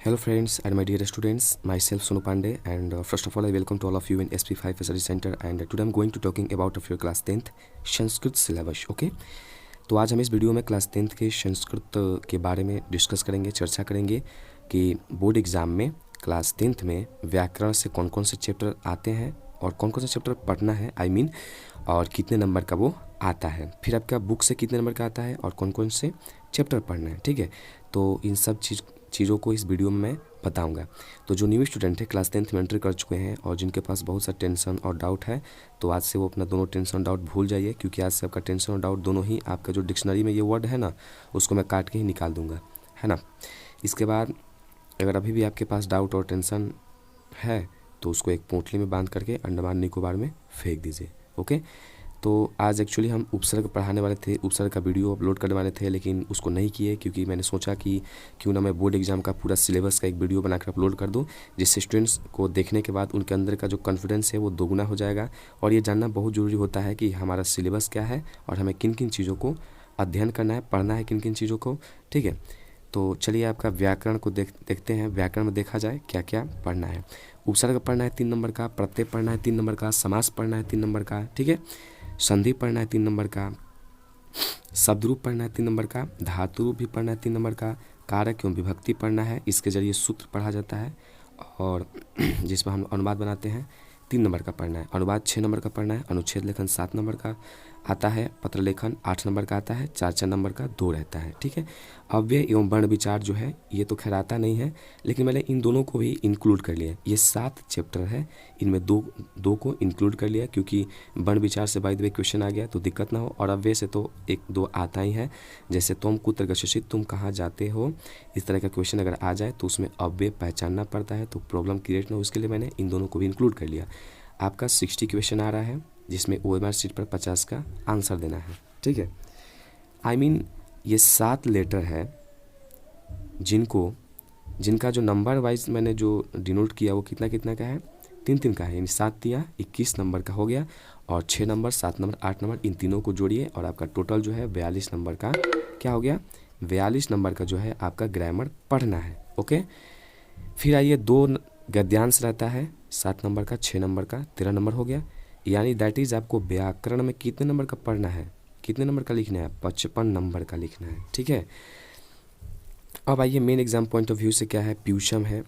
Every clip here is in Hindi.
Hello friends and my dear students, myself Sonu Pandey and first of all I welcome to all of you in SP5 Study Center and today I'm going to talking about of your class 10th Sanskrit syllabus okay. तो आज हम इस वीडियो में क्लास 10th के संस्कृत के बारे में डिस्कस करेंगे, चर्चा करेंगे कि बोर्ड एग्ज़ाम में क्लास 10th में व्याकरण से कौन कौन से चैप्टर आते हैं और कौन कौन से चैप्टर पढ़ना है और कितने नंबर का वो आता है, फिर आपका बुक से कितने नंबर का आता है और कौन कौन से चैप्टर पढ़ना है। ठीक है, तो इन सब चीज़ों को इस वीडियो में मैं बताऊंगा। तो जो न्यू स्टूडेंट है क्लास 10th में एंट्री कर चुके हैं और जिनके पास बहुत सा टेंशन और डाउट है, तो आज से वो अपना दोनों टेंशन डाउट भूल जाइए, क्योंकि आज से आपका टेंशन और डाउट दोनों ही आपका जो डिक्शनरी में ये वर्ड है ना, उसको मैं काट के ही निकाल दूंगा, है ना। इसके बाद अगर अभी भी आपके पास डाउट और टेंशन है तो उसको एक पोटली में बांध करके अंडमान निकोबार में फेंक दीजिए। ओके, तो आज एक्चुअली हम उपसर्ग पढ़ाने वाले थे, उपसर्ग का वीडियो अपलोड करने वाले थे, लेकिन उसको नहीं किए क्योंकि मैंने सोचा कि क्यों ना मैं बोर्ड एग्जाम का पूरा सिलेबस का एक वीडियो बनाकर अपलोड कर दूं, जिससे स्टूडेंट्स को देखने के बाद उनके अंदर का जो कॉन्फिडेंस है वो दोगुना हो जाएगा। और ये जानना बहुत ज़रूरी होता है कि हमारा सिलेबस क्या है और हमें किन किन चीज़ों को अध्ययन करना है, पढ़ना है किन किन चीज़ों को। ठीक है, तो चलिए आपका व्याकरण को देखते हैं। व्याकरण में देखा जाए क्या क्या पढ़ना है। उपसर्ग पढ़ना है 3 नंबर का, प्रत्यय पढ़ना है 3 नंबर का, समास पढ़ना है 3 नंबर का, ठीक है, संधि पढ़ना है 3 नंबर का, शब्द रूप पढ़ना है 3 नंबर का, धातु रूप भी पढ़ना है 3 नंबर का, कारक एवं विभक्ति पढ़ना है, इसके जरिए सूत्र पढ़ा जाता है और जिसमें हम अनुवाद बनाते हैं 3 नंबर का पढ़ना है, अनुवाद 6 नंबर का पढ़ना है, अनुच्छेद लेखन 7 नंबर का आता है, पत्र लेखन 8 नंबर का आता है, 4 नंबर का 2 रहता है। ठीक है, अव्यय एवं वर्ण विचार जो है ये तो खैर आता नहीं है, लेकिन मैंने इन दोनों को भी इंक्लूड कर लिया। ये 7 चैप्टर है, इनमें दो को इंक्लूड कर लिया क्योंकि वर्ण विचार से बाय द वे क्वेश्चन आ गया तो दिक्कत ना हो, और अव्यय से तो 1-2 आता ही है, जैसे तुम कुत्र गच्छसि, तुम कहाँ जाते हो, इस तरह का क्वेश्चन अगर आ जाए तो उसमें अव्यय पहचानना पड़ता है, तो प्रॉब्लम क्रिएट ना हो उसके लिए मैंने इन दोनों को भी इंक्लूड कर लिया। आपका 60 क्वेश्चन आ रहा है जिसमें OMR शीट पर 50 का आंसर देना है। ठीक है, ये 7 लेटर है जिनका जो नंबर वाइज मैंने जो डिनोट किया वो कितना कितना का है, 3-3 का है, यानी 7 दिया 21 नंबर का हो गया, और 6 नंबर 7 नंबर 8 नंबर इन तीनों को जोड़िए और आपका टोटल जो है 42 नंबर का क्या हो गया, 42 नंबर का जो है आपका ग्रामर पढ़ना है। ओके, फिर आइए 2 गद्यांश रहता है 7 नंबर का, 6 नंबर का, 13 नंबर हो गया, यानी दैट इज़ आपको व्याकरण में कितने नंबर का पढ़ना है, कितने नंबर का लिखना है, 55 नंबर का लिखना है। ठीक है, अब आइए main exam point of view से क्या है, प्यूशम है।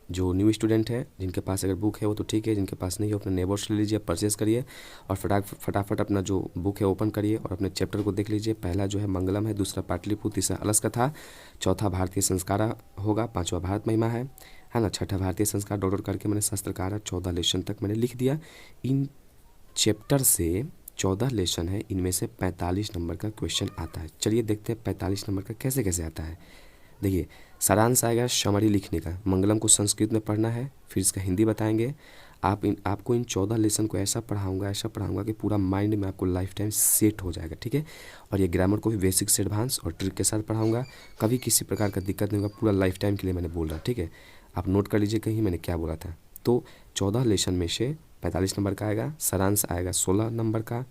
जो न्यू स्टूडेंट है जिनके पास अगर बुक है वो तो ठीक है, जिनके पास नहीं है अपने नेबर्स ले लीजिए, परचेस करिए और फटाफट अपना जो बुक है ओपन करिए और अपने चैप्टर को देख लीजिए। पहला जो है मंगलम है, दूसरा पाटलिपुत्र, तीसरा अलस कथा, चौथा भारतीय संस्कार होगा, 5वां भारत महिमा है ना, 6ठा भारतीय संस्कार डॉट करके मैंने शास्त्रकार 14 लेसन तक मैंने लिख दिया। इन चैप्टर से 14 लेसन है, इनमें से 45 नंबर का क्वेश्चन आता है। चलिए देखते हैं 45 नंबर का कैसे कैसे आता है। देखिए, सारांश आएगा समरी लिखने का, मंगलम को संस्कृत में पढ़ना है, फिर इसका हिंदी बताएंगे। आपको इन 14 लेसन को ऐसा पढ़ाऊंगा कि पूरा माइंड में आपको लाइफ टाइम सेट हो जाएगा। ठीक है, और ये ग्रामर को भी बेसिक से एडवांस और ट्रिक के साथ पढ़ाऊंगा, कभी किसी प्रकार का दिक्कत नहीं होगा, पूरा लाइफ टाइम के लिए मैंने बोल रहा। ठीक है, आप नोट कर लीजिए कहीं मैंने क्या बोला था। तो 14 लेसन में से 45 नंबर का आएगा, सारांश आएगा 16 नंबर का,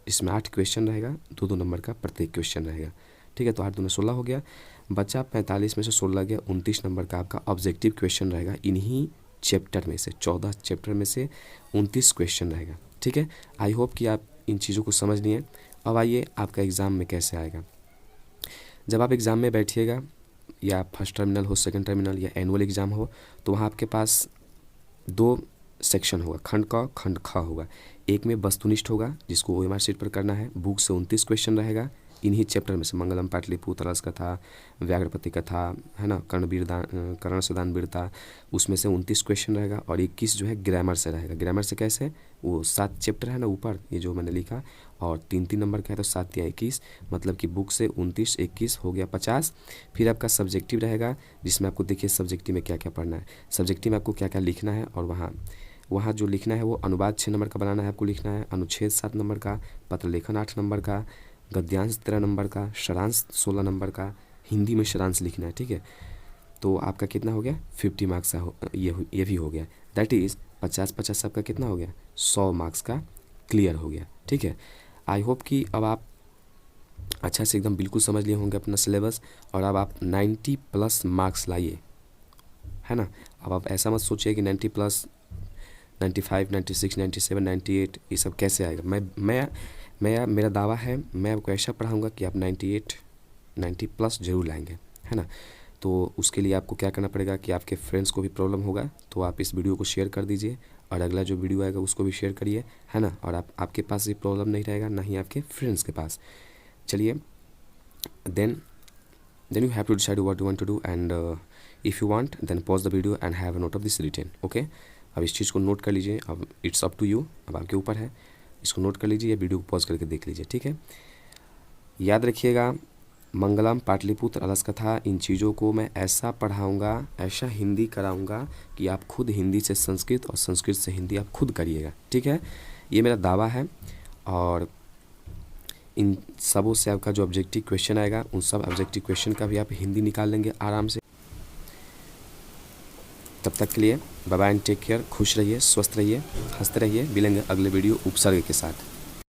इसमें 8 क्वेश्चन रहेगा, 2-2 नंबर का प्रत्येक क्वेश्चन रहेगा। ठीक है, तो 8 दूनी 16 हो गया, बचा 45 में से 16 गया, 29 नंबर का आपका ऑब्जेक्टिव क्वेश्चन रहेगा। इन्हीं चैप्टर में से 14 चैप्टर में से 29 क्वेश्चन रहेगा। ठीक है, आई होप कि आप इन चीज़ों को समझ लिए। अब आइए आपका एग्ज़ाम में कैसे आएगा। जब आप एग्ज़ाम में बैठिएगा, या फर्स्ट टर्मिनल हो, सेकंड टर्मिनल या एनुअल एग्ज़ाम हो, तो वहाँ आपके पास 2 सेक्शन होगा, खंड क खंड ख होगा। एक में वस्तुनिष्ठ होगा जिसको OMR शीट पर करना है, बुक से 29 क्वेश्चन रहेगा इन्हीं चैप्टर में से, मंगलम पाटलिपुत्र, अलस कथा, व्याघ्रपति कथा, है ना, कर्ण से दान वीरता, उसमें से 29 क्वेश्चन रहेगा, और 21 जो है ग्रामर से रहेगा। ग्रामर से कैसे, वो 7 चैप्टर है ना ऊपर ये जो मैंने लिखा, और 3-3 नंबर का है तो 7 या 21, मतलब कि बुक से 29 21 हो गया 50। फिर आपका सब्जेक्टिव रहेगा जिसमें आपको देखिए सब्जेक्टिव में क्या क्या पढ़ना है, सब्जेक्टिव में आपको क्या क्या लिखना है, और वहाँ जो लिखना है वो अनुवाद 6 नंबर का बनाना है आपको लिखना है, अनुच्छेद 7 नंबर का, पत्र लेखन 8 नंबर का, गद्यांश 13 नंबर का, सारांश 16 नंबर का, हिंदी में सारांश लिखना है। ठीक है, तो आपका कितना हो गया, 50 मार्क्स का ये भी हो गया, दैट इज़ 50-50 आपका कितना हो गया, 100 मार्क्स का क्लियर हो गया। ठीक है, आई होप कि अब आप अच्छा से एकदम बिल्कुल समझ लिए होंगे अपना सिलेबस, और अब आप 90+ मार्क्स लाइए है ना। अब आप ऐसा मत सोचिए कि 90 प्लस 95 96 97 98 ये सब कैसे आएगा। मैं मेरा दावा है, मैं आपको ऐसा पढ़ाऊँगा कि आप 98 90 प्लस ज़रूर लाएंगे, है ना। तो उसके लिए आपको क्या करना पड़ेगा कि आपके फ्रेंड्स को भी प्रॉब्लम होगा तो आप इस वीडियो को शेयर कर दीजिए, और अगला जो वीडियो आएगा उसको भी शेयर करिए, है ना। और आपके पास ये प्रॉब्लम नहीं रहेगा, ना ही आपके फ्रेंड्स के पास। चलिए, then you have to decide what you want to do, and if you want then pause the video and have a note of this written, okay। अब इस चीज़ को नोट कर लीजिए। अब इट्स अप टू यू, अब आपके ऊपर है, इसको नोट कर लीजिए, वीडियो को पॉज करके देख लीजिए, ठीक है। याद रखिएगा, मंगलम, पाटलिपुत्र, अलस कथा, इन चीज़ों को मैं ऐसा पढ़ाऊँगा, ऐसा हिंदी कराऊँगा कि आप खुद हिंदी से संस्कृत और संस्कृत से हिंदी आप खुद करिएगा, ठीक है। ये मेरा दावा है। और इन सबों से आपका जो ऑब्जेक्टिव क्वेश्चन आएगा, उन सब ऑब्जेक्टिव क्वेश्चन का भी आप हिंदी निकाल लेंगे आराम से। तब तक के लिए bye bye and take care. खुश रहिए, स्वस्थ रहिए, हंसते रहिए। मिलेंगे अगले वीडियो उपसर्ग के साथ।